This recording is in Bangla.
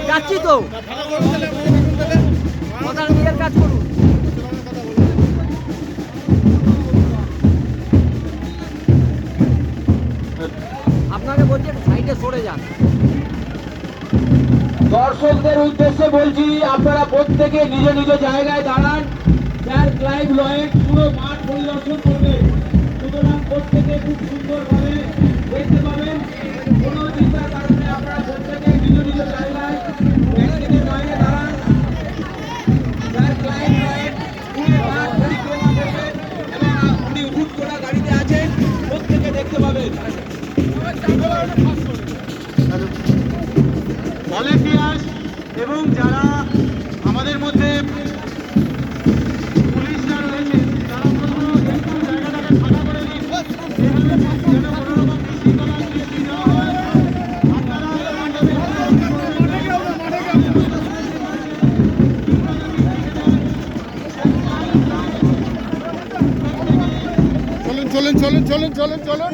যাচ্ছি তো কথা নিজের কাজ করুন। আপনাকে বলছি একটু সাইডে সরে যান। দর্শকদের উদ্দেশ্যে বলছি, আপনারা প্রত্যেকে নিজ নিজ জায়গায় দাঁড়ান। স্যার ক্লাইভ লয়েড পুরো মাঠ পরিদর্শন করবেন, সুতরাং প্রত্যেকে খুব সুন্দরভাবে দেখতে পাবেন। কোনো চিন্তার কারণে আপনারা প্রত্যেকে নিজ নিজ জায়গায় ব্যারিকেডের বাইরে দাঁড়ান। স্যার ক্লাইভ লয়েড পুরো মাঠ পরিক্রমা করবেন এবং উনি হুট করা গাড়িতে আছেন, প্রত্যেকে দেখতে পাবেন। ভলেন্টিয়ার্স এবং যারা আমাদের মধ্যে পুলিশরা রয়েছে, তারা একটু জায়গাটাকে ফাঁকা করে দিন, যেন কোনো রকম বিশৃঙ্খলা সৃষ্টি না হয়। আপনারা চলুন চলুন চলুন চলুন চলুন চলুন।